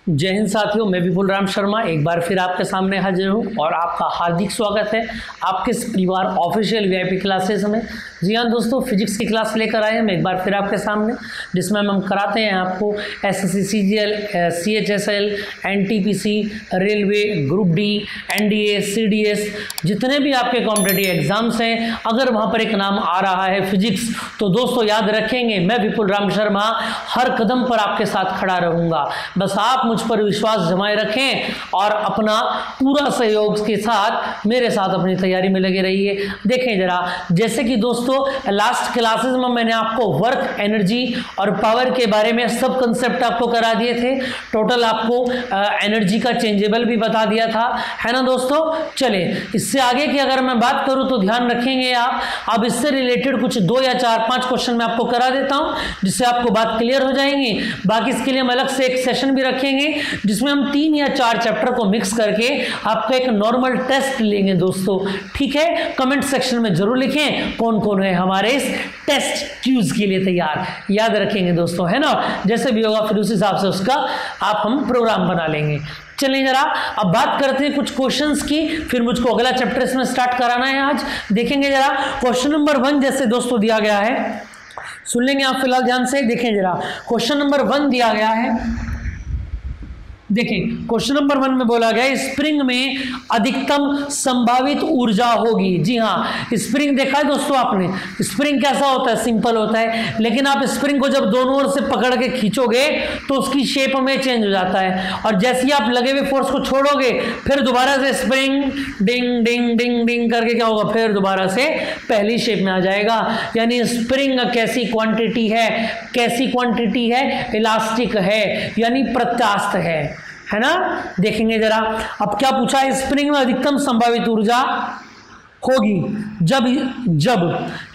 जय हिंद साथियों, मैं विपुल राम शर्मा एक बार फिर आपके सामने हाजिर हूँ और आपका हार्दिक स्वागत है आपके इस परिवार ऑफिशियल वीआईपी क्लासेस में। जी हाँ दोस्तों, फिजिक्स की क्लास लेकर आए हैं मैं एक बार फिर आपके सामने, जिसमें हम कराते हैं आपको SSC, CGL, CHSL, NTPC, railway, group D, NDA, CDS, जितने भी आपके कॉम्पिटिटिव एग्जाम्स हैं, अगर वहाँ पर एक नाम आ रहा है फिजिक्स, तो दोस्तों याद रखेंगे मैं विपुल राम शर्मा हर कदम पर आपके साथ खड़ा रहूँगा। बस आप मुझ पर विश्वास जमाए रखें और अपना पूरा सहयोग के साथ मेरे साथ अपनी तैयारी में लगे रहिए। देखें जरा, जैसे कि दोस्तों लास्ट क्लासेस में मैंने आपको वर्क, एनर्जी और पावर के बारे में सब कंसेप्ट आपको करा दिए थे। टोटल आपको एनर्जी का चेंजेबल भी बता दिया था, है ना दोस्तों। चले इससे आगे की अगर मैं बात करूं तो ध्यान रखेंगे आप, अब इससे रिलेटेड कुछ 2 या 4-5 क्वेश्चन मैं आपको करा देता हूं, जिससे आपको बात क्लियर हो जाएंगी। बाकी इसके लिए हम अलग से एक सेशन भी रखेंगे जिसमें हम 3 या 4 चैप्टर को मिक्स करके आपको एक नॉर्मल टेस्ट लेंगे दोस्तों, ठीक है। कमेंट सेक्शन में जरूर लिखें कौन कौन है हमारे इस टेस्ट क्यूज के लिए तैयार, याद रखेंगे दोस्तों, है ना। जैसे भी होगा फिर उस हिसाब से उसका हम प्रोग्राम बना लेंगे। चलिए जरा अब बात करते हैं कुछ क्वेश्चंस की, फिर मुझको अगला चैप्टर इसमें स्टार्ट कराना है आज। देखेंगे जरा क्वेश्चन नंबर 1 जैसे दोस्तों दिया गया है, सुन लेंगे आप फिलहाल ध्यान से। देखें जरा क्वेश्चन नंबर 1 दिया गया है। देखें क्वेश्चन नंबर 1 में बोला गया स्प्रिंग में अधिकतम संभावित ऊर्जा होगी। जी हाँ, स्प्रिंग देखा है दोस्तों आपने, स्प्रिंग कैसा होता है, सिंपल होता है, लेकिन आप स्प्रिंग को जब दोनों ओर से पकड़ के खींचोगे तो उसकी शेप में चेंज हो जाता है, और जैसे ही आप लगे हुए फोर्स को छोड़ोगे फिर दोबारा से स्प्रिंग डिंग डिंग डिंग डिंग करके क्या होगा, फिर दोबारा से पहली शेप में आ जाएगा। यानी स्प्रिंग कैसी क्वांटिटी है, इलास्टिक है, यानी प्रत्यास्थ है ना। देखेंगे जरा अब क्या पूछा है, स्प्रिंग में अधिकतम संभावित ऊर्जा होगी जब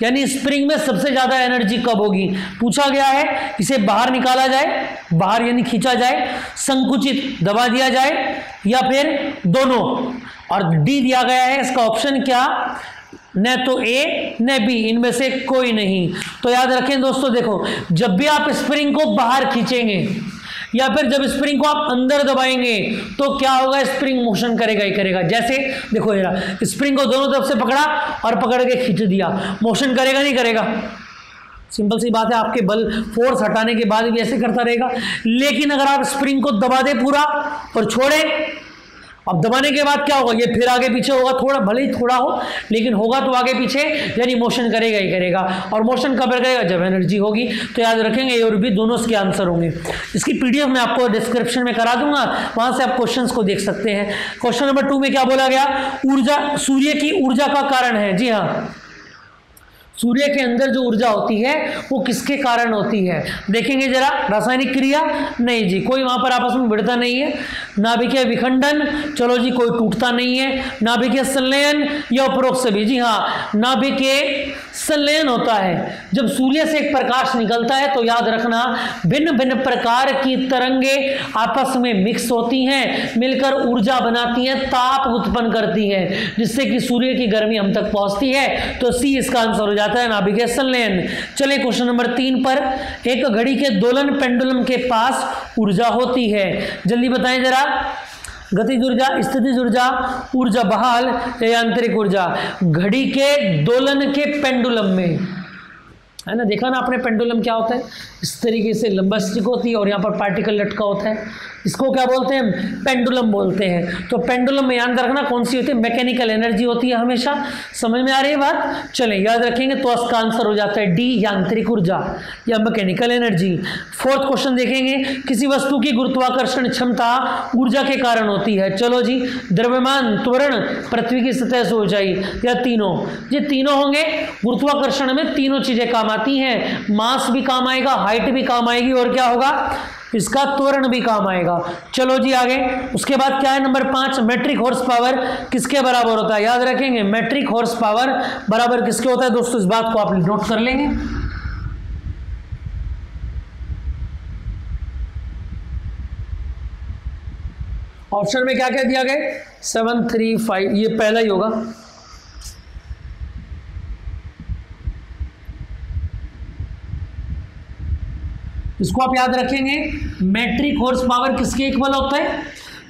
यानी स्प्रिंग में सबसे ज्यादा एनर्जी कब होगी पूछा गया है। इसे बाहर निकाला जाए, बाहर यानी खींचा जाए, संकुचित दबा दिया जाए, या फिर दोनों। और डी दिया गया है, इसका ऑप्शन क्या, न तो ए न बी, इनमें से कोई नहीं। तो याद रखें दोस्तों, देखो जब भी आप स्प्रिंग को बाहर खींचेंगे या फिर जब स्प्रिंग को आप अंदर दबाएंगे तो क्या होगा, स्प्रिंग मोशन करेगा ही करेगा। जैसे देखो जरा, स्प्रिंग को दोनों तरफ से पकड़ा और पकड़ के खींच दिया, मोशन करेगा नहीं करेगा, सिंपल सी बात है, आपके बल फोर्स हटाने के बाद भी ऐसे करता रहेगा। लेकिन अगर आप स्प्रिंग को दबा दे पूरा और छोड़े, अब दबाने के बाद क्या होगा, ये फिर आगे पीछे होगा, थोड़ा भले ही थोड़ा हो लेकिन होगा तो आगे पीछे, यानी मोशन करेगा ही करेगा। और मोशन कब करेगा, जब एनर्जी होगी। तो याद रखेंगे ये और भी दोनों इसके आंसर होंगे। इसकी पीडीएफ मैं आपको डिस्क्रिप्शन में करा दूंगा, वहां से आप क्वेश्चंस को देख सकते हैं। क्वेश्चन नंबर 2 में क्या बोला गया, ऊर्जा सूर्य की ऊर्जा का कारण है। जी हाँ, सूर्य के अंदर जो ऊर्जा होती है वो किसके कारण होती है। देखेंगे जरा, रासायनिक क्रिया नहीं जी, कोई वहां पर आपस में भिड़ता नहीं है। नाभिकीय विखंडन, चलो जी कोई टूटता नहीं है। नाभिकीय संलयन या उपरोक्त सभी, जी हाँ नाभिकीय संलयन होता है। जब सूर्य से एक प्रकाश निकलता है तो याद रखना भिन्न भिन्न प्रकार की तरंगे आपस में मिक्स होती हैं, मिलकर ऊर्जा बनाती हैं, ताप उत्पन्न करती हैं, जिससे कि सूर्य की गर्मी हम तक पहुंचती है। तो सी इसका आंसर हो जाता है, नाभिकीय संलयन। चलिए क्वेश्चन नंबर 3 पर, एक घड़ी के दोलन पेंडुलम के पास ऊर्जा होती है, जल्दी बताएं जरा। गतिज ऊर्जा, स्थितिज ऊर्जा, ऊर्जा बहाल या आंतरिक ऊर्जा। घड़ी के दोलन के पेंडुलम में, है ना, देखा ना आपने पेंडुलम क्या होता है, इस तरीके से लंबा स्टिक होती है और यहाँ पर पार्टिकल लटका होता है, इसको क्या बोलते हैं, पेंडुलम बोलते हैं। तो पेंडुलम में याद रखना कौन सी होती है, मैकेनिकल एनर्जी होती है हमेशा। समझ में आ रही है बात, चलें याद रखेंगे तो इसका आंसर हो जाता है डी, यांत्रिक ऊर्जा या मैकेनिकल एनर्जी। 4th क्वेश्चन देखेंगे, किसी वस्तु की गुरुत्वाकर्षण क्षमता ऊर्जा के कारण होती है। चलो जी, द्रव्यमान, त्वरण, पृथ्वी की सतह से ऊंचाई, या तीनों। ये तीनों होंगे। गुरुत्वाकर्षण में तीनों चीजें काम आती हैं, मास भी काम आएगा, हाइट भी काम आएगी, और क्या होगा, इसका त्वरण भी काम आएगा। चलो जी आगे, उसके बाद क्या है नंबर 5, मेट्रिक हॉर्स पावर किसके बराबर होता है। याद रखेंगे मेट्रिक हॉर्स पावर बराबर किसके होता है दोस्तों, इस बात को आप नोट कर लेंगे। ऑप्शन में क्या क्या दिया गया, 735, ये पहला ही होगा। इसको आप याद रखेंगे, मेट्रिक हॉर्स पावर किसके इक्वल होता है?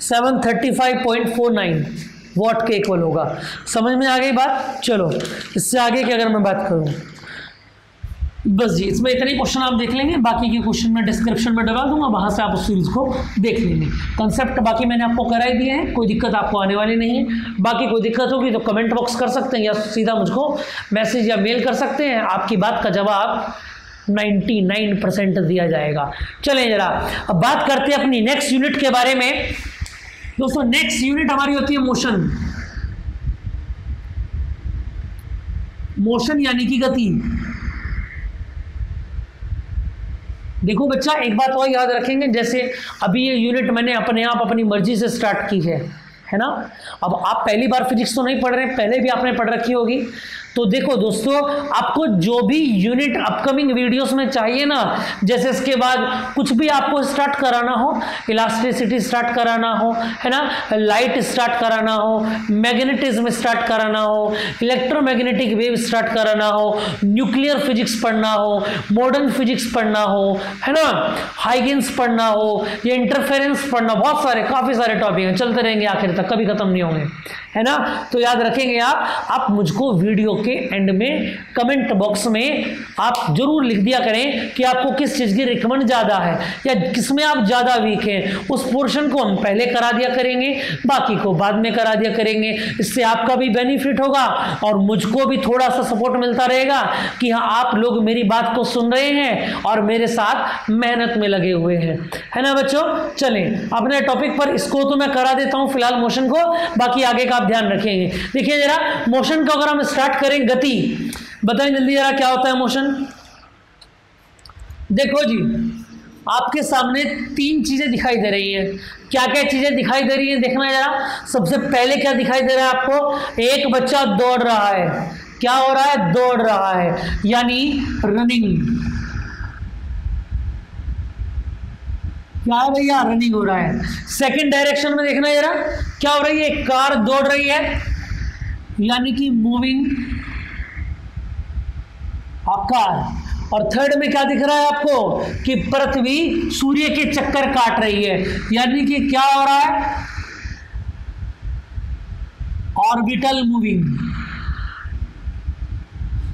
735.49 वॉट के इक्वल होगा। समझ में आ गई बात? चलो इससे आगे की अगर मैं बात करूं, बस जी इसमें इतने क्वेश्चन आप देख लेंगे, बाकी के क्वेश्चन मैं डिस्क्रिप्शन में डलवा दूंगा, वहां से आप उस सीरीज को देख लेंगे। कंसेप्ट बाकी मैंने आपको करा ही दिए हैं, कोई दिक्कत आपको आने वाली नहीं है। बाकी कोई दिक्कत होगी तो कमेंट बॉक्स कर सकते हैं या सीधा मुझको मैसेज या मेल कर सकते हैं, आपकी बात का जवाब 99% दिया जाएगा। चलें जरा अब बात करते हैं अपनी नेक्स्ट यूनिट के बारे में। दोस्तों नेक्स्ट यूनिट हमारी होती है मोशन। मोशन यानी कि गति। देखो बच्चा एक बात और याद रखेंगे, जैसे अभी ये यूनिट मैंने अपने आप अपनी मर्जी से स्टार्ट की है ना। अब आप पहली बार फिजिक्स तो नहीं पढ़ रहे, पहले भी आपने पढ़ रखी होगी। तो देखो दोस्तों, आपको जो भी यूनिट अपकमिंग वीडियोस में चाहिए ना, जैसे इसके बाद कुछ भी आपको स्टार्ट कराना हो, इलास्टिसिटी स्टार्ट कराना हो, है ना, लाइट स्टार्ट कराना हो, मैग्नेटिज्म स्टार्ट कराना हो, इलेक्ट्रोमैग्नेटिक वेव स्टार्ट कराना हो, न्यूक्लियर फिजिक्स पढ़ना हो, मॉडर्न फिजिक्स पढ़ना हो, है ना, हाइगेंस पढ़ना हो, या इंटरफेरेंस पढ़ना, बहुत सारे काफ़ी सारे टॉपिक हैं, चलते रहेंगे आखिर तक, कभी खत्म नहीं होंगे, है ना। तो याद रखेंगे आप मुझको वीडियो के एंड में कमेंट बॉक्स में आप जरूर लिख दिया करें कि आपको किस चीज़ की रिकमेंड ज़्यादा है या किसमें आप ज़्यादा वीक हैं। उस पोर्शन को हम पहले करा दिया करेंगे, बाकी को बाद में करा दिया करेंगे। इससे आपका भी बेनिफिट होगा और मुझको भी थोड़ा सा सपोर्ट मिलता रहेगा कि हाँ आप लोग मेरी बात को सुन रहे हैं और मेरे साथ मेहनत में लगे हुए हैं, है ना बच्चों। चलें अपने टॉपिक पर, इसको तो मैं करा देता हूँ फिलहाल मोशन को, बाकी आगे का आप ध्यान रखेंगे। देखिए जरा मोशन को अगर हम स्टार्ट करें, गति बताएं जल्दी जरा क्या होता है मोशन। देखो जी आपके सामने तीन चीजें दिखाई दे रही हैं। क्या क्या चीजें दिखाई दे रही हैं देखना जरा। सबसे पहले क्या दिखाई दे रहा है आपको? एक बच्चा दौड़ रहा है। क्या हो रहा है? दौड़ रहा है, यानी रनिंग। क्या है भैया? रनिंग हो रहा है। सेकंड डायरेक्शन में देखना जरा क्या हो रही है? कार दौड़ रही है, यानी कि मूविंग कार। और थर्ड में क्या दिख रहा है आपको? कि पृथ्वी सूर्य के चक्कर काट रही है, यानी कि क्या हो रहा है? Orbital moving.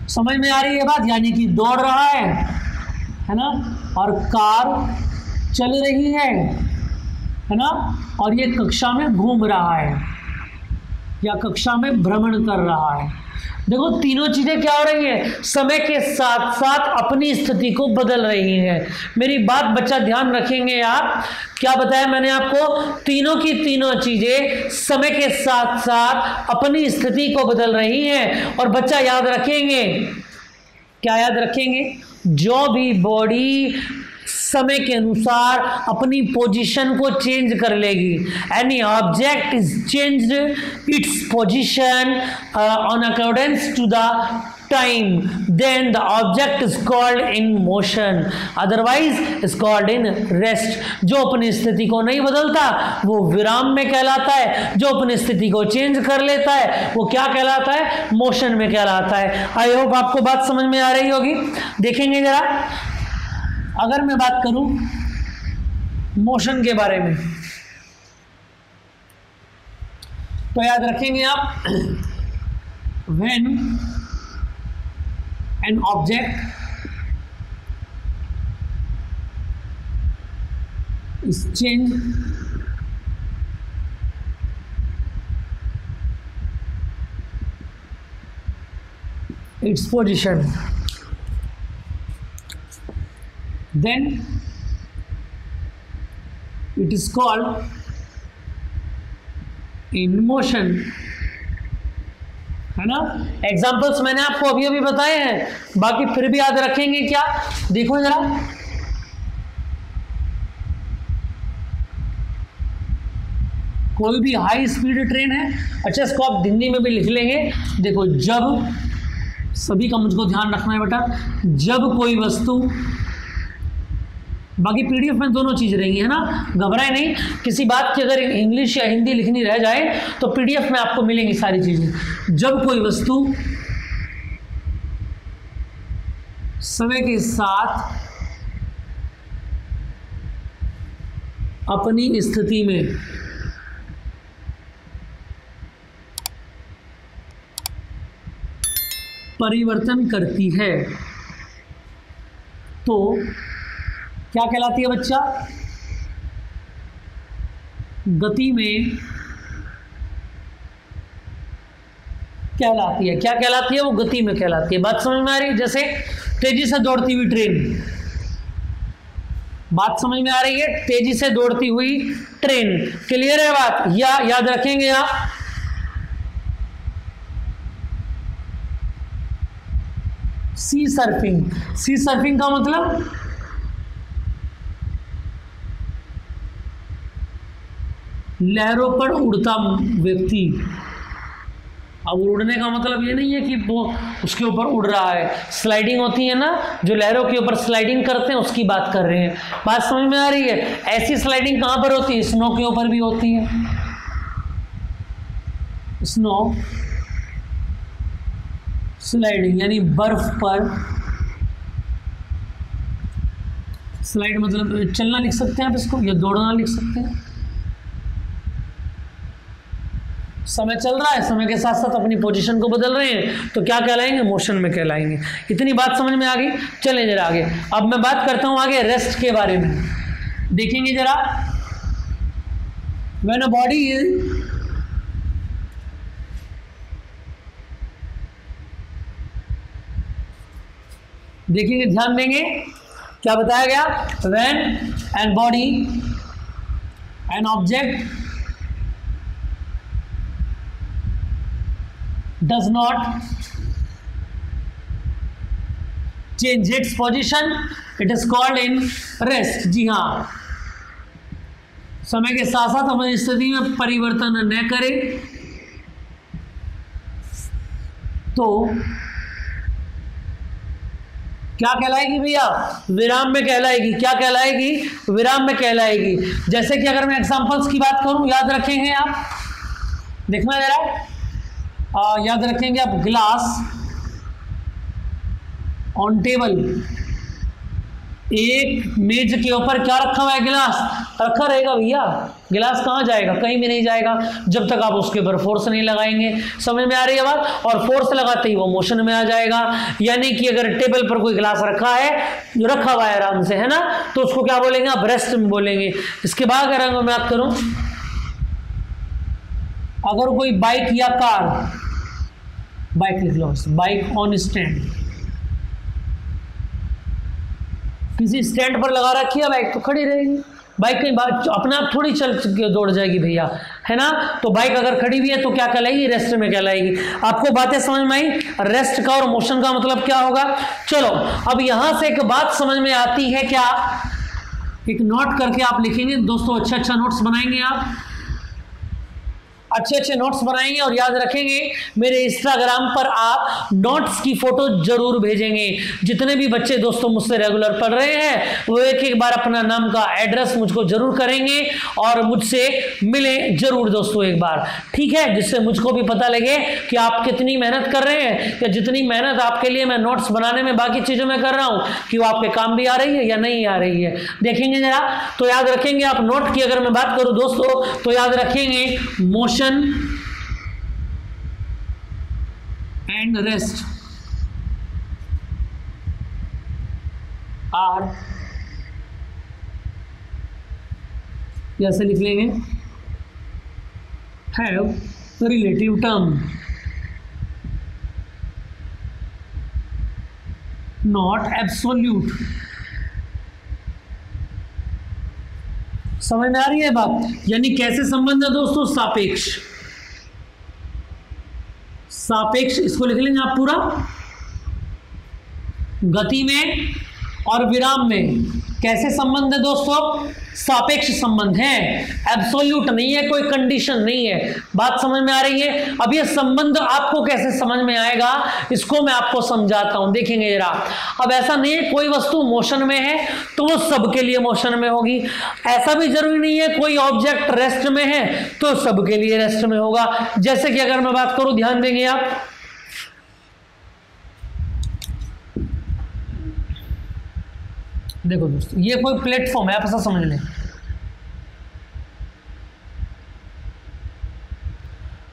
समझ में आ रही है बात? यानी कि दौड़ रहा है ना, और कार चल रही है ना, और ये कक्षा में घूम रहा है या कक्षा में भ्रमण कर रहा है। देखो तीनों चीजें क्या हो रही हैं? समय के साथ साथ अपनी स्थिति को बदल रही हैं। मेरी बात बच्चा ध्यान रखेंगे आप। क्या बताया मैंने आपको? तीनों की तीनों चीजें समय के साथ साथ अपनी स्थिति को बदल रही हैं। और बच्चा याद रखेंगे, क्या याद रखेंगे? जो भी बॉडी समय के अनुसार अपनी पोजीशन को चेंज कर लेगी, any object is changed its position on accordance to the time, then the object is called in motion, otherwise is called in rest. जो अपनी स्थिति को नहीं बदलता वो विराम में कहलाता है, जो अपनी स्थिति को चेंज कर लेता है वो क्या कहलाता है? मोशन में कहलाता है। आई होप आपको बात समझ में आ रही होगी। देखेंगे जरा, अगर मैं बात करूं मोशन के बारे में तो याद रखेंगे आप, when an object is change its position, then it is called in motion, है ना। एग्जाम्पल्स मैंने आपको अभी अभी बताए हैं, बाकी फिर भी याद रखेंगे क्या? देखो जरा, कोई भी हाई स्पीड ट्रेन है, अच्छा इसको आप हिंदी में भी लिख लेंगे। देखो, जब, सभी का मुझको ध्यान रखना है बेटा, जब कोई वस्तु, बाकी पीडीएफ में दोनों चीज़ रहेंगी, है ना, घबराए नहीं। किसी बात की अगर इंग्लिश या हिंदी लिखनी रह जाए तो पीडीएफ में आपको मिलेंगी सारी चीज़ें। जब कोई वस्तु समय के साथ अपनी स्थिति में परिवर्तन करती है तो क्या कहलाती है बच्चा? गति में कहलाती है। क्या कहलाती है? वो गति में कहलाती है। बात समझ में आ रही है? जैसे तेजी से दौड़ती हुई ट्रेन, बात समझ में आ रही है? तेजी से दौड़ती हुई ट्रेन, क्लियर है बात? या याद रखेंगे आप, सी सर्फिंग। सी सर्फिंग का मतलब लहरों पर उड़ता व्यक्ति। अब उड़ने का मतलब ये नहीं है कि वो उसके ऊपर उड़ रहा है, स्लाइडिंग होती है ना, जो लहरों के ऊपर स्लाइडिंग करते हैं उसकी बात कर रहे हैं। बात समझ में आ रही है? ऐसी स्लाइडिंग कहाँ पर होती है? स्नो के ऊपर भी होती है। स्नो स्लाइडिंग यानी बर्फ पर स्लाइड, मतलब चलना लिख सकते हैं आप इसको, या दौड़ना लिख सकते हैं। समय चल रहा है, समय के साथ साथ अपनी पोजीशन को बदल रहे हैं, तो क्या कहलाएंगे? मोशन में कहलाएंगे। इतनी बात समझ में आ गई? चलें जरा आगे। अब मैं बात करता हूं आगे रेस्ट के बारे में। देखेंगे जरा, व्हेन अ बॉडी इज देखेंगे, ध्यान देंगे क्या बताया गया? When an body an object does not change its position, it is called in rest। जी हाँ, समय के साथ साथ अपनी स्थिति में परिवर्तन न करे तो क्या कहलाएगी भैया? विराम में कहलाएगी। क्या कहलाएगी? विराम में कहलाएगी। जैसे कि अगर मैं एग्जांपल्स की बात करूं, याद रखेंगे आप, देखना जरा, याद रखेंगे आप, ग्लास ऑन टेबल, एक मेज के ऊपर क्या रखा हुआ है? गिलास रखा रहेगा भैया। गिलास कहाँ जाएगा? कहीं भी नहीं जाएगा जब तक आप उसके ऊपर फोर्स नहीं लगाएंगे। समझ में आ रही है बात? और फोर्स लगाते ही वो मोशन में आ जाएगा। यानी कि अगर टेबल पर कोई गिलास रखा है, जो रखा हुआ है आराम से, है ना, तो उसको क्या बोलेंगे आप? रेस्ट में बोलेंगे। इसके बाद अगर मैं बात करूं, अगर कोई बाइक या कार, बाइक लिख लो, बाइक ऑन स्टैंड, किसी स्टैंड पर लगा रखी है बाइक, तो खड़ी रहेगी। बाइक कहीं अपने आप थोड़ी चल दौड़ जाएगी भैया, है ना। तो बाइक अगर खड़ी हुई है तो क्या कहलाएगी? रेस्ट में कहलाएगी। आपको बातें समझ में आई? रेस्ट का और मोशन का मतलब क्या होगा? चलो अब यहां से एक बात समझ में आती है क्या? एक नोट करके आप लिखेंगे दोस्तों, अच्छा नोट्स बनाएंगे आप, अच्छे नोट्स बनाएंगे और याद रखेंगे मेरे इंस्टाग्राम पर आप नोट्स की फोटो जरूर भेजेंगे। जितने भी बच्चे दोस्तों मुझसे रेगुलर पढ़ रहे हैं वो एक बार अपना नाम का एड्रेस मुझको जरूर करेंगे और मुझसे मिले जरूर दोस्तों एक बार, ठीक है, जिससे मुझको भी पता लगे कि आप कितनी मेहनत कर रहे हैं, या जितनी मेहनत आपके लिए मैं नोट्स बनाने में बाकी चीज़ों में कर रहा हूँ कि वो आपके काम भी आ रही है या नहीं आ रही है। देखेंगे जरा, तो याद रखेंगे आप नोट की अगर मैं बात करूँ दोस्तों, तो याद रखेंगे मोशन and rest are, कैसे लिख लेंगे? have relative term, not absolute। समझ में आ रही है बात? यानी कैसे संबंध है दोस्तों? सापेक्ष। सापेक्ष इसको लिख लेंगे आप पूरा, गति में और विराम में कैसे संबंध है दोस्तों? सापेक्ष संबंध है, एब्सोल्यूट नहीं है, कोई कंडीशन नहीं है। बात समझ में आ रही है? अब ये संबंध आपको कैसे समझ में आएगा इसको मैं आपको समझाता हूं, देखेंगे जरा। अब ऐसा नहीं है कोई वस्तु मोशन में है तो वो सबके लिए मोशन में होगी, ऐसा भी जरूरी नहीं है कोई ऑब्जेक्ट रेस्ट में है तो सबके लिए रेस्ट में होगा। जैसे कि अगर मैं बात करूं, ध्यान देंगे आप, देखो दोस्तों, ये कोई प्लेटफॉर्म है, आप ऐसा समझ लें,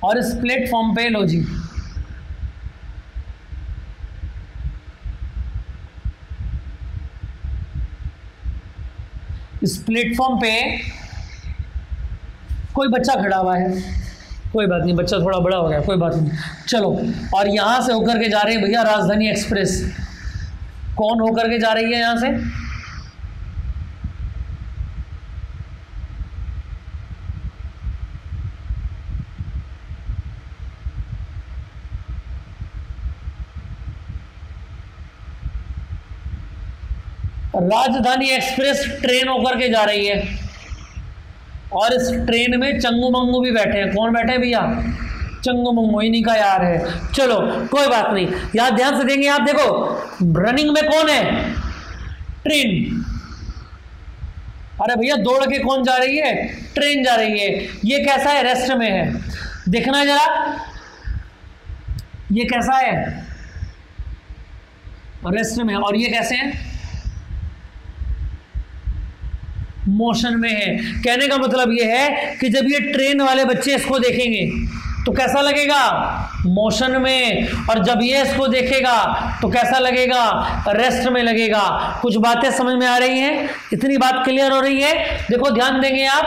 और इस प्लेटफॉर्म पे लो जी, इस प्लेटफॉर्म पे कोई बच्चा खड़ा हुआ है, कोई बात नहीं, बच्चा थोड़ा बड़ा हो गया, कोई बात नहीं, चलो। और यहां से होकर के जा रही है भैया राजधानी एक्सप्रेस। कौन होकर के जा रही है यहां से? राजधानी एक्सप्रेस ट्रेन होकर के जा रही है और इस ट्रेन में चंगू मंगू भी बैठे हैं। कौन बैठे हैं भैया? चंगू मंगू, इन्हीं का यार है। चलो कोई बात नहीं, याद ध्यान से देंगे आप। देखो रनिंग में कौन है? ट्रेन। अरे भैया दौड़ के कौन जा रही है? ट्रेन जा रही है। ये कैसा है? रेस्ट में है। देखना जरा, ये कैसा है? रेस्ट में। और ये कैसे है? मोशन में है। कहने का मतलब ये है कि जब ये ट्रेन वाले बच्चे इसको देखेंगे तो कैसा लगेगा? मोशन में। और जब ये इसको देखेगा तो कैसा लगेगा? रेस्ट में लगेगा। कुछ बातें समझ में आ रही हैं? इतनी बात क्लियर हो रही है? देखो ध्यान देंगे आप,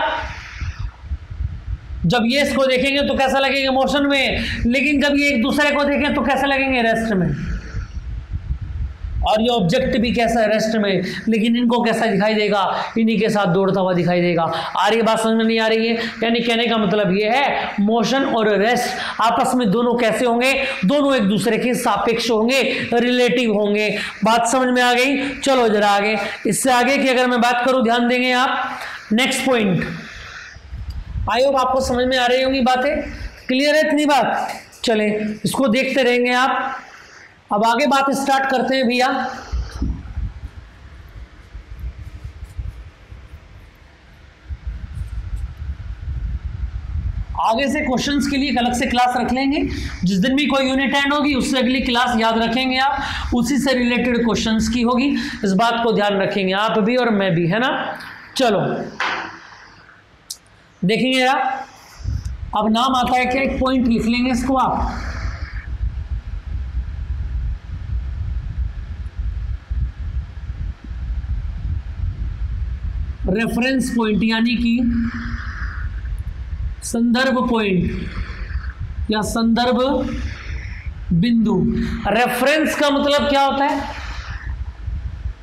जब ये इसको देखेंगे तो कैसा लगेगा? मोशन में। लेकिन जब ये एक दूसरे को देखें तो कैसा लगेंगे? रेस्ट में। और ये ऑब्जेक्ट भी कैसा है? रेस्ट में। लेकिन इनको कैसा दिखाई देगा? इन्हीं के साथ दौड़ता हुआ दिखाई देगा। आ रही बात समझ में नहीं आ रही है? यानी कहने का मतलब ये है मोशन और रेस्ट आपस में दोनों कैसे होंगे? दोनों एक दूसरे के सापेक्ष होंगे, रिलेटिव होंगे। बात समझ में आ गई? चलो जरा आगे, इससे आगे की अगर मैं बात करूं, ध्यान देंगे आप। नेक्स्ट पॉइंट, आई होप आपको समझ में आ रही होंगी बातें। क्लियर है इतनी बात? चले इसको देखते रहेंगे आप। अब आगे बात स्टार्ट करते हैं भैया। आगे से क्वेश्चंस के लिए एक अलग से क्लास रख लेंगे। जिस दिन भी कोई यूनिट एंड होगी उससे अगली क्लास याद रखेंगे आप, उसी से रिलेटेड क्वेश्चंस की होगी। इस बात को ध्यान रखेंगे आप भी और मैं भी, है ना। चलो देखेंगे यार, अब नाम आता है क्या? एक पॉइंट लिख लेंगे इसको आप। रेफरेंस पॉइंट, यानी कि संदर्भ पॉइंट या संदर्भ बिंदु। रेफरेंस का मतलब क्या होता है?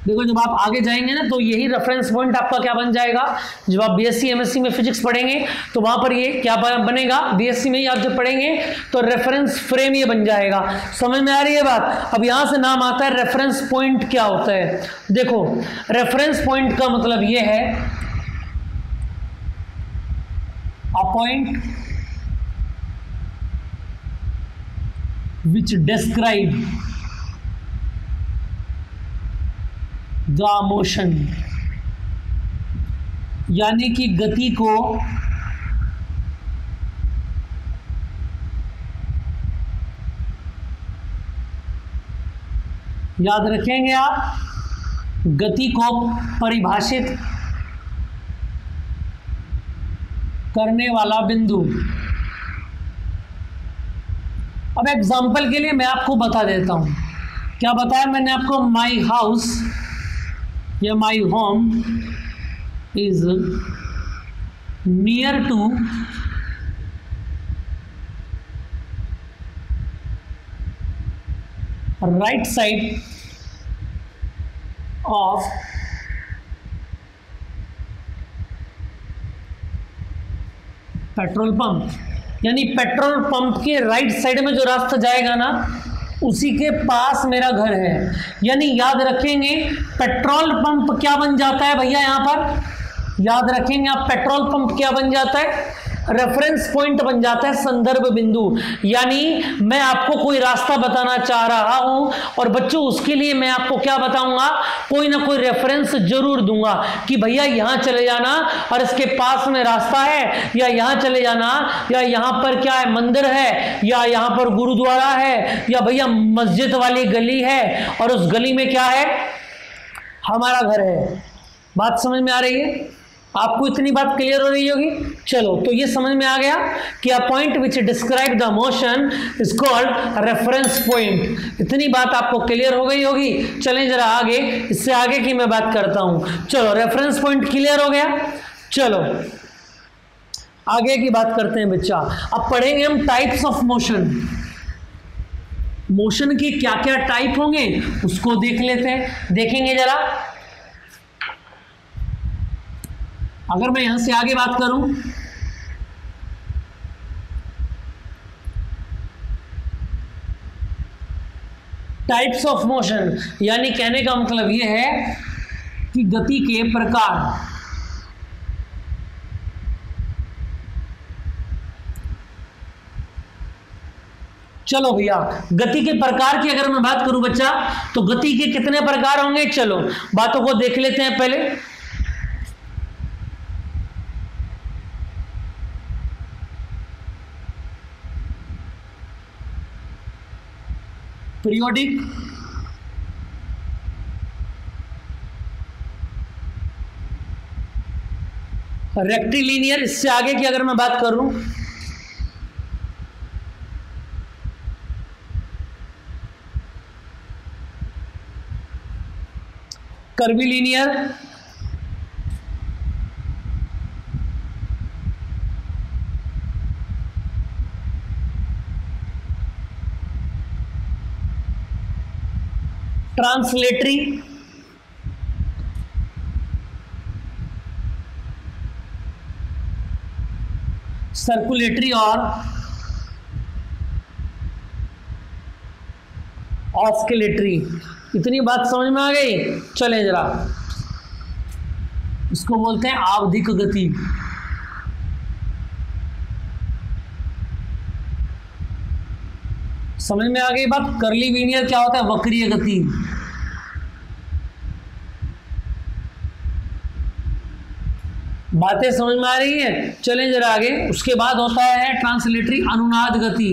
देखो जब आप आगे जाएंगे ना तो यही रेफरेंस पॉइंट आपका क्या बन जाएगा। जब आप बीएससी एमएससी में फिजिक्स पढ़ेंगे तो वहां पर ये क्या बनेगा? बीएससी में ही आप जब पढ़ेंगे तो रेफरेंस फ्रेम ये बन जाएगा। समझ में आ रही है बात? अब यहां से नाम आता है रेफरेंस पॉइंट। क्या होता है? देखो रेफरेंस पॉइंट का मतलब ये है a point which describe the motion, यानी कि गति को याद रखेंगे आप, गति को परिभाषित करने वाला बिंदु। अब एग्जांपल के लिए मैं आपको बता देता हूं। क्या बताया मैंने आपको? माई हाउस या my home is near to right side of petrol pump. यानी पेट्रोल पंप के राइट साइड में जो रास्ता जाएगा ना उसी के पास मेरा घर है। यानी याद रखेंगे पेट्रोल पंप क्या बन जाता है भैया? यहां पर याद रखेंगे आप, पेट्रोल पंप क्या बन जाता है? रेफरेंस पॉइंट बन जाता है, संदर्भ बिंदु। यानी मैं आपको कोई रास्ता बताना चाह रहा हूं और बच्चों उसके लिए मैं आपको क्या बताऊंगा? कोई ना कोई रेफरेंस जरूर दूंगा कि भैया यहां चले जाना और इसके पास में रास्ता है, या यहां चले जाना, या यहां पर क्या है मंदिर है, या यहां पर गुरुद्वारा है, या भैया मस्जिद वाली गली है और उस गली में क्या है? हमारा घर है। बात समझ में आ रही है? आपको इतनी बात क्लियर हो रही होगी। चलो, तो ये समझ में आ गया कि a point which describe the motion is called reference point. इतनी बात आपको क्लियर हो गई होगी। चलें जरा आगे, इससे आगे की मैं बात करता हूं। चलो, रेफरेंस पॉइंट क्लियर हो गया। चलो आगे की बात करते हैं बच्चा। अब पढ़ेंगे हम टाइप्स ऑफ मोशन। मोशन के क्या क्या टाइप होंगे उसको देख लेते हैं, देखेंगे जरा। अगर मैं यहां से आगे बात करूं, टाइप्स ऑफ मोशन, यानी कहने का मतलब यह है कि गति के प्रकार। चलो भैया, गति के प्रकार की अगर मैं बात करूं बच्चा, तो गति के कितने प्रकार होंगे। चलो बातों को देख लेते हैं पहले। पीरियोडिक, रेक्टिलिनियर, इससे आगे की अगर मैं बात करूं, कर्वीलिनियर, ट्रांसलेटरी, सर्कुलेटरी और ऑस्किलेटरी। इतनी बात समझ में आ गई। चलें जरा, इसको बोलते हैं आवधिक गति। समझ में आ गई बात। कर्लीलिनियर क्या होता है, वक्रीय गति। बातें समझ में आ रही है। चलें जरा आगे। उसके बाद होता है ट्रांसलेटरी, अनुनाद गति।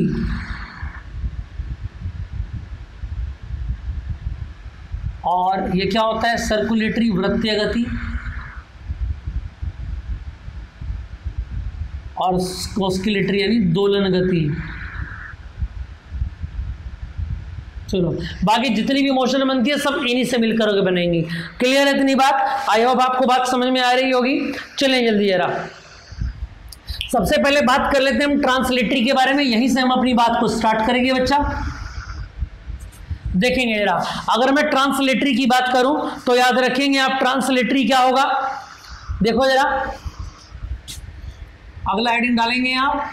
और ये क्या होता है, सर्कुलेटरी, वृत्तीय गति। और ऑस्किलेटरी यानी दोलन गति। चलो, बाकी जितनी भी मोशन बनती है सब इन्हीं से मिलकर के बनेंगी। क्लियर है इतनी बात। आई होप आपको बात समझ में आ रही होगी। चलें जल्दी जरा, सबसे पहले बात कर लेते हैं हम ट्रांसलेटरी के बारे में। यहीं से हम अपनी बात को स्टार्ट करेंगे बच्चा। देखेंगे जरा, अगर मैं ट्रांसलेटरी की बात करूं तो याद रखेंगे आप, ट्रांसलेटरी क्या होगा। देखो जरा, अगला हेडिंग डालेंगे आप,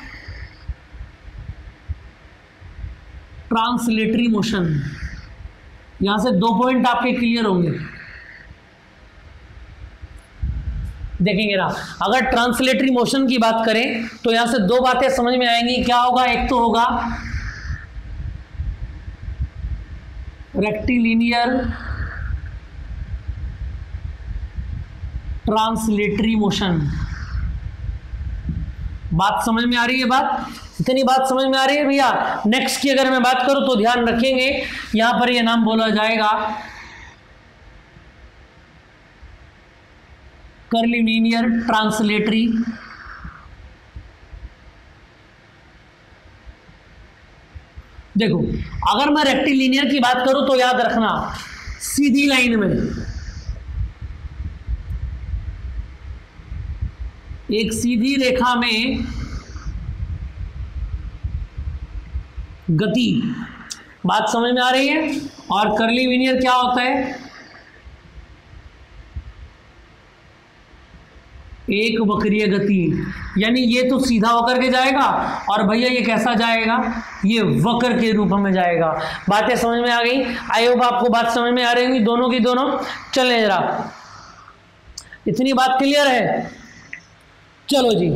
ट्रांसलेटरी मोशन। यहां से 2 पॉइंट आपके क्लियर होंगे। देखेंगे ना, अगर ट्रांसलेटरी मोशन की बात करें तो यहां से 2 बातें समझ में आएंगी। क्या होगा, एक तो होगा रेक्टिलिनियर ट्रांसलेटरी मोशन। बात समझ में आ रही है बात। इतनी बात समझ में आ रही है भैया। नेक्स्ट की अगर मैं बात करूं तो ध्यान रखेंगे, यहां पर यह नाम बोला जाएगा कर्लीलिनियर ट्रांसलेटरी। देखो, अगर मैं रेक्टिलिनियर की बात करूं तो याद रखना, सीधी लाइन में एक सीधी रेखा में गति। बात समझ में आ रही है। और कर्लीलिनियर क्या होता है, एक वक्रीय गति। यानी ये तो सीधा होकर के जाएगा और भैया ये कैसा जाएगा, ये वक्र के रूप में जाएगा। बातें समझ में आ गई। आई होप आपको बात समझ में आ रही होगी, दोनों की दोनों। चलें जरा, इतनी बात क्लियर है। चलो जी,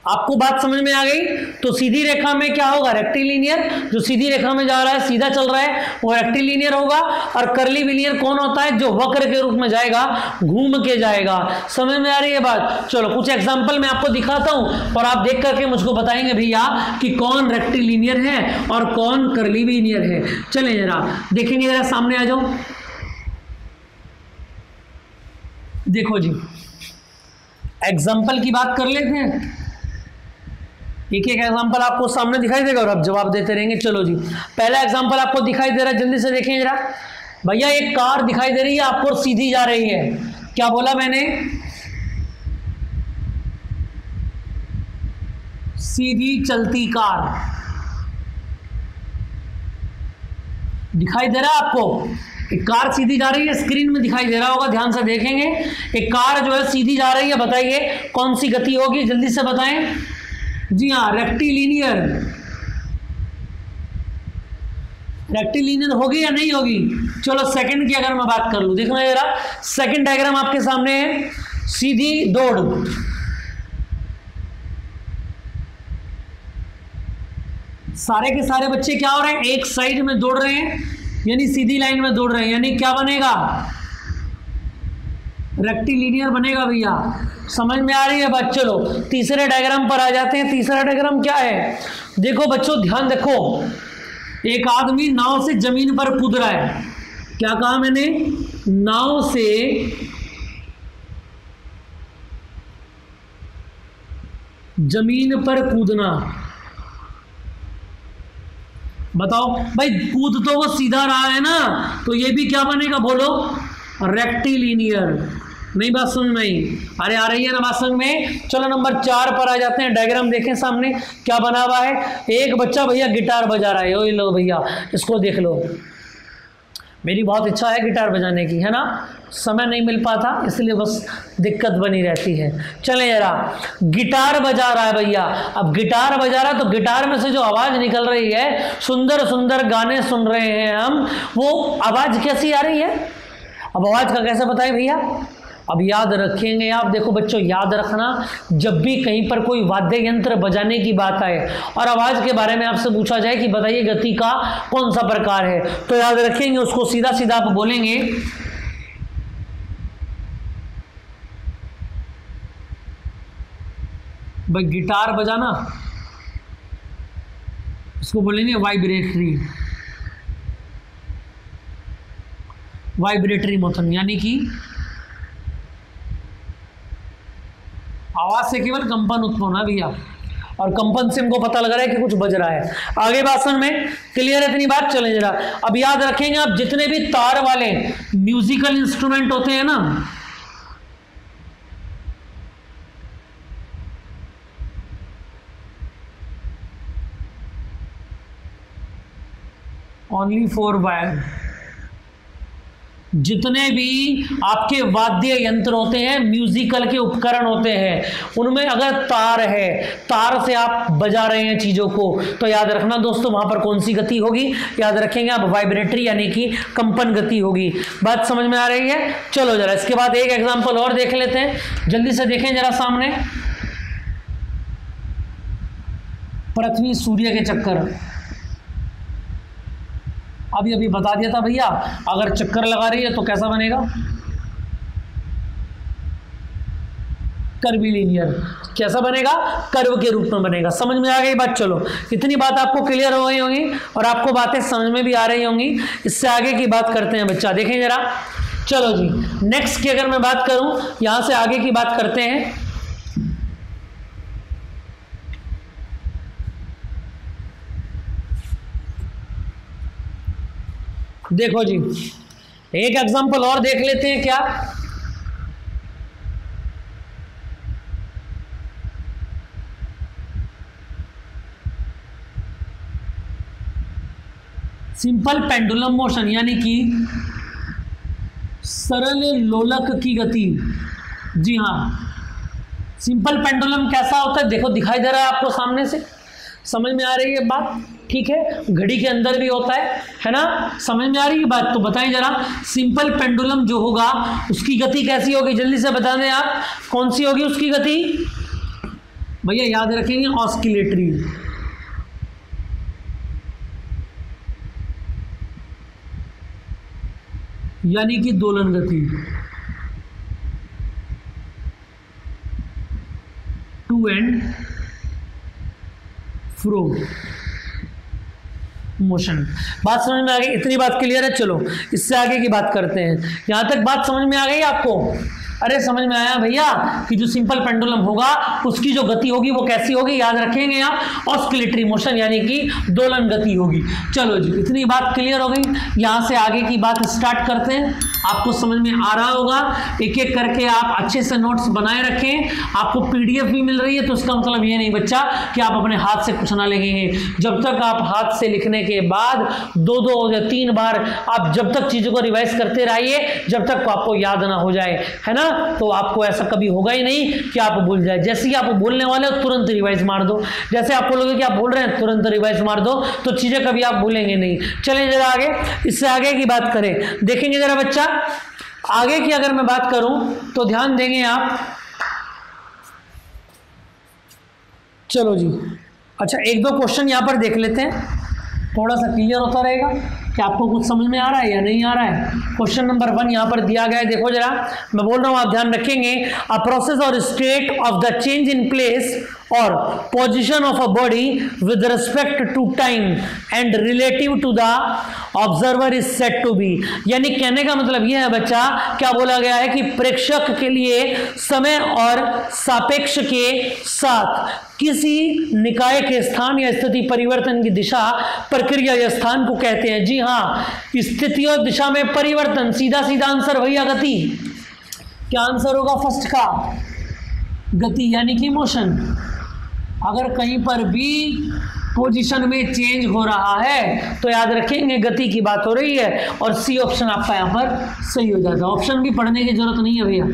आपको बात समझ में आ गई। तो सीधी रेखा में क्या होगा, रेक्टिलिनियर। जो सीधी रेखा में जा रहा है, सीधा चल रहा है, वो रेक्टिलिनियर होगा। और कर्लीलिनियर कौन होता है, जो वक्र के रूप में जाएगा, घूम के जाएगा। समझ में आ रही है बात। चलो कुछ एग्जांपल मैं आपको दिखाता हूं और आप देख करके मुझको बताएंगे भैया कि कौन रेक्टिलिनियर है और कौन कर्लीलिनियर है। चलें जरा देखेंगे, जरा सामने आ जाओ। देखो जी, एग्जाम्पल की बात कर लेते हैं, एक एक एग्जाम्पल आपको सामने दिखाई देगा और आप जवाब देते रहेंगे। चलो जी, पहला एग्जाम्पल आपको दिखाई दे रहा है, जल्दी से देखें जरा। भैया एक कार दिखाई दे रही है आपको, सीधी जा रही है। क्या बोला मैंने? सीधी चलती कार दिखाई दे रहा है आपको। एक कार सीधी जा रही है, स्क्रीन में दिखाई दे रहा होगा, ध्यान से देखेंगे। एक कार जो है सीधी जा रही है, बताइए कौन सी गति होगी, जल्दी से बताएं। जी हाँ, रेक्टिलिनियर। रेक्टिलिनियर होगी या नहीं होगी? चलो सेकंड की अगर मैं बात कर लूं, देखना जरा, सेकंड डायग्राम आपके सामने है, सीधी दौड़। सारे के सारे बच्चे क्या हो रहे हैं? एक साइड में दौड़ रहे हैं, यानी सीधी लाइन में दौड़ रहे हैं, यानी क्या बनेगा? रेक्टिलिनियर बनेगा भैया। समझ में आ रही है बात? चलो तीसरे डायग्राम पर आ जाते हैं। तीसरा डायग्राम क्या है? देखो बच्चों ध्यान देखो, एक आदमी नाव से जमीन पर कूद रहा है। क्या कहा मैंने? नाव से जमीन पर कूदना। बताओ भाई, कूद तो वो सीधा रहा है ना, तो ये भी क्या बनेगा बोलो? रेक्टिलिनियर। नहीं बात समझ में आई? अरे आ रही है ना बात समझ में? चलो नंबर 4 पर आ जाते हैं। डायग्राम देखें सामने क्या बना हुआ है। एक बच्चा भैया गिटार बजा रहा है। ओ लो भैया, इसको देख लो। मेरी बहुत इच्छा है गिटार बजाने की, है ना, समय नहीं मिल पाता, इसलिए बस दिक्कत बनी रहती है। चले जरा, गिटार बजा रहा है भैया। अब गिटार बजा रहा है तो गिटार में से जो आवाज़ निकल रही है, सुंदर सुंदर गाने सुन रहे हैं हम, वो आवाज़ कैसी आ रही है? अब आवाज़ का कैसे बताएं भैया? अब याद रखेंगे आप, देखो बच्चों याद रखना, जब भी कहीं पर कोई वाद्य यंत्र बजाने की बात आए और आवाज़ के बारे में आपसे पूछा जाए कि बताइए गति का कौन सा प्रकार है, तो याद रखेंगे उसको सीधा सीधा आप बोलेंगे भाई गिटार बजाना, उसको बोलेंगे वाइब्रेटरी। वाइब्रेटरी मोशन, यानी कि आवाज से केवल कंपन उत्पन्न है भैया, और कंपन से हमको पता लग रहा है कि कुछ बज रहा है। आगे बात समझ में क्लियर है? इतनी बात चले जरा। अब याद रखेंगे आप, जितने भी तार वाले म्यूजिकल इंस्ट्रूमेंट होते हैं ना, ओनली फॉर वायर, जितने भी आपके वाद्य यंत्र होते हैं, म्यूजिकल के उपकरण होते हैं, उनमें अगर तार है, तार से आप बजा रहे हैं चीज़ों को, तो याद रखना दोस्तों वहाँ पर कौन सी गति होगी? याद रखेंगे आप, वाइब्रेटरी यानी कि कंपन गति होगी। बात समझ में आ रही है? चलो जरा इसके बाद एक एग्जाम्पल और देख लेते हैं, जल्दी से देखें जरा सामने। पृथ्वी सूर्य के चक्कर, अभी अभी बता दिया था भैया, अगर चक्कर लगा रही है तो कैसा बनेगा? कर्वीलिनियर। कैसा बनेगा? कर्व के रूप में बनेगा। समझ में आ गई बात? चलो इतनी बात आपको क्लियर हो गई होंगी और आपको बातें समझ में भी आ रही होंगी। इससे आगे की बात करते हैं बच्चा, देखें जरा। चलो जी, नेक्स्ट की अगर मैं बात करूं, यहां से आगे की बात करते हैं। देखो जी, एक एग्जांपल और देख लेते हैं। क्या? सिंपल पेंडुलम मोशन, यानी कि सरल लोलक की गति। जी हाँ, सिंपल पेंडुलम कैसा होता है? देखो दिखाई दे रहा है आपको सामने से, समझ में आ रही है बात? ठीक है, घड़ी के अंदर भी होता है ना? समझ में आ रही है बात? तो बताएं जरा, सिंपल पेंडुलम जो होगा उसकी गति कैसी होगी? जल्दी से बता दें आप, कौन सी होगी उसकी गति? भैया याद रखेंगे, ऑस्किलेटरी। यानी कि दोलन गति, टू एंड फ्रो मोशन। बात समझ में आ गई? इतनी बात क्लियर है? चलो इससे आगे की बात करते हैं। यहां तक बात समझ में आ गई आपको? अरे समझ में आया भैया कि जो सिंपल पेंडुलम होगा उसकी जो गति होगी वो कैसी होगी, याद रखेंगे आप, ऑस्किलेटरी मोशन यानी कि दोलन गति होगी। चलो जी, इतनी बात क्लियर हो गई। यहाँ से आगे की बात स्टार्ट करते हैं। आपको समझ में आ रहा होगा, एक एक करके आप अच्छे से नोट्स बनाए रखें। आपको पीडीएफ भी मिल रही है, तो इसका मतलब ये नहीं बच्चा कि आप अपने हाथ से कुछ ना लिखेंगे। जब तक आप हाथ से लिखने के बाद 2 या 3 बार आप जब तक चीज़ों को रिवाइज करते रहिए, जब तक आपको याद ना हो जाए, है ना, तो आपको ऐसा कभी होगा ही नहीं कि आप भूल जाए। जैसे ही आप बोलने वाले हो तुरंत रिवाइज मार दो, जैसे आप बोलोगे कि आप बोल रहे हैं तुरंत रिवाइज मार दो, तो चीज़ें कभी आप भूलेंगे नहीं। चलिए जरा आगे, इससे आगे की बात करें, देखेंगे जरा बच्चा आगे की अगर मैं बात करूं तो ध्यान देंगे आप। चलो जी, अच्छा 1-2 क्वेश्चन यहां पर देख लेते हैं, थोड़ा सा क्लियर होता रहेगा कि आपको कुछ समझ में आ रहा है या नहीं आ रहा है। क्वेश्चन नंबर 1 यहाँ पर दिया गया है, देखो जरा, मैं बोल रहा हूँ आप ध्यान रखेंगे। A process or state of the change in place or position of a body with respect to time and relative to the observer is said to be. यानी कहने का मतलब यह है बच्चा, क्या बोला गया है कि प्रेक्षक के लिए समय और सापेक्ष के साथ किसी निकाय के स्थान या स्थिति परिवर्तन की दिशा, प्रक्रिया या स्थान को कहते हैं। जी हाँ, स्थिति और दिशा में परिवर्तन, सीधा सीधा आंसर भैया गति। क्या आंसर होगा फर्स्ट का? गति यानी कि मोशन। अगर कहीं पर भी पोजीशन में चेंज हो रहा है तो याद रखेंगे गति की बात हो रही है, और सी ऑप्शन आपका यहाँ पर सही हो जाता है। ऑप्शन भी पढ़ने की जरूरत नहीं है भैया,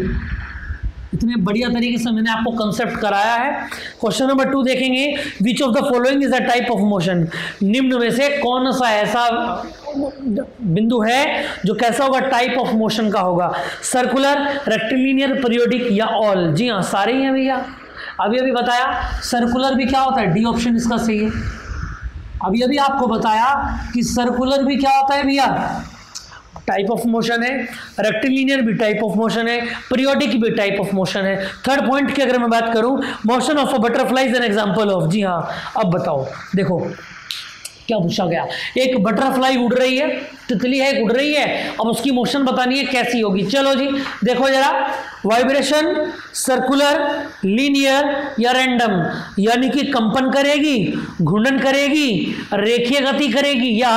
इतने बढ़िया तरीके से मैंने आपको कंसेप्ट कराया है। क्वेश्चन नंबर 2 देखेंगे, which of the following is a type of motion. निम्न में से कौन सा ऐसा बिंदु है जो कैसा होगा, टाइप ऑफ मोशन का होगा? सर्कुलर, रेक्टिलिनियर, पीरियोडिक या ऑल? जी हाँ, सारे ही हैं भैया। अभी अभी बताया सर्कुलर भी क्या होता है, डी ऑप्शन इसका सही है। अभी अभी आपको बताया कि सर्कुलर भी क्या होता है भैया, टाइप ऑफ मोशन है, रेक्टिलिनियर भी टाइप ऑफ मोशन है, पीरियोडिक भी टाइप ऑफ मोशन है। थर्ड पॉइंट की अगर मैं बात करूं, motion of a butterfly is an example of. जी हाँ, अब बताओ, देखो क्या पूछा गया, एक बटरफ्लाई उड़ रही है, तितली है उड़ रही है, अब उसकी मोशन बतानी है कैसी होगी। चलो जी देखो जरा, वाइब्रेशन, सर्कुलर, लीनियर या रैंडम, यानी कि कंपन करेगी, घूर्णन करेगी, रेखीय गति करेगी या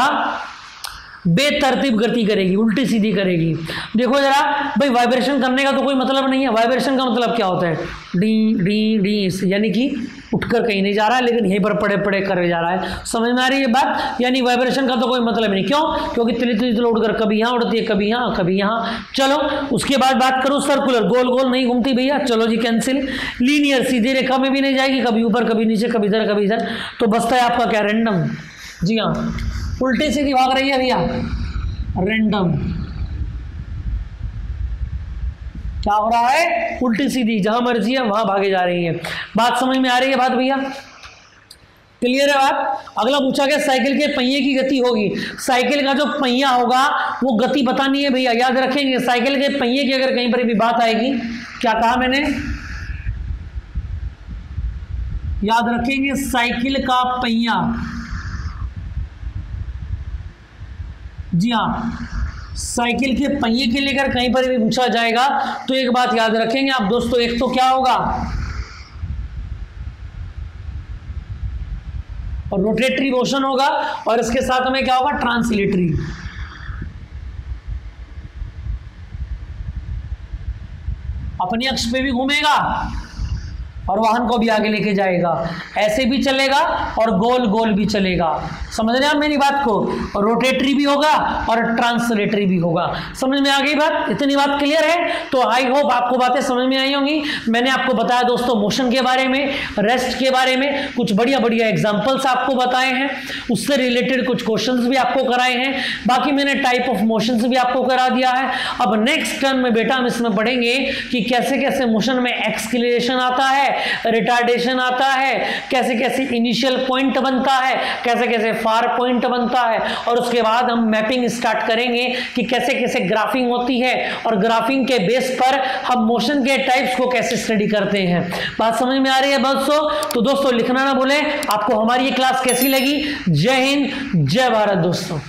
बेतरतीब गति करेगी, उल्टी सीधी करेगी। देखो जरा भाई, वाइब्रेशन करने का तो कोई मतलब नहीं है। वाइब्रेशन का मतलब क्या होता है, डी डी डी, यानी कि उठकर कहीं नहीं जा रहा है लेकिन यहीं पर पड़े पड़े करे जा रहा है। समझ में आ रही है बात? यानी वाइब्रेशन का तो कोई मतलब नहीं। क्यों? क्योंकि तिल उड़कर कभी यहाँ उड़ती है, कभी यहाँ, कभी यहाँ। चलो उसके बाद बात करूँ सर्कुलर, गोल गोल नहीं घूमती भैया, चलो जी कैंसिल। लीनियर, सीधी रेखा में भी नहीं जाएगी, कभी ऊपर कभी नीचे, कभी इधर कभी इधर। तो बसता है आपका क्या, रैंडम। जी हाँ, उल्टी सीधी भाग रही है भैया, रैंडम। क्या हो रहा है, उल्टी सीधी, जहां मर्जी है वहां भागे जा रही है। बात समझ में आ रही है बात भैया? क्लियर है बात? अगला पूछा गया साइकिल के पहिए की गति होगी। साइकिल का जो पहिया होगा वो गति बतानी है भैया, याद रखेंगे। साइकिल के पहिए की अगर कहीं पर भी बात आएगी, क्या कहा मैंने, याद रखेंगे साइकिल का पहिया। जी हाँ, साइकिल के पहिए के लेकर कहीं पर भी पूछा जाएगा तो एक बात याद रखेंगे आप दोस्तों, एक तो क्या होगा, और रोटेटरी मोशन होगा, और इसके साथ में क्या होगा, ट्रांसलेटरी। अपनी अक्ष पे भी घूमेगा और वाहन को भी आगे लेके जाएगा, ऐसे भी चलेगा और गोल गोल भी चलेगा। समझ रहे हैं आप मेरी बात को? और रोटेटरी भी होगा और ट्रांसलेटरी भी होगा। समझ में आ गई बात? इतनी बात क्लियर है? तो आई होप आपको बातें समझ में आई होंगी। मैंने आपको बताया दोस्तों मोशन के बारे में, रेस्ट के बारे में, कुछ बढ़िया बढ़िया एग्जाम्पल्स आपको बताए हैं, उससे रिलेटेड कुछ क्वेश्चंस भी आपको कराए हैं, बाकी मैंने टाइप ऑफ मोशंस भी आपको करा दिया है। अब नेक्स्ट टर्म में बेटा हम इसमें पढ़ेंगे कि कैसे कैसे मोशन में एक्सीलरेशन आता है, रिटार्डेशन आता है, कैसे कैसे इनिशियल पॉइंट बनता है, कैसे कैसे फार पॉइंट बनता है, और उसके बाद हम मैपिंग स्टार्ट करेंगे कि कैसे कैसे ग्राफिंग होती है, और ग्राफिंग के बेस पर हम मोशन के टाइप्स को कैसे स्टडी करते हैं। बात समझ में आ रही है दोस्तों? तो दोस्तों लिखना ना भूलें, आपको हमारी ये क्लास कैसी लगी। जय हिंद, जय भारत दोस्तों।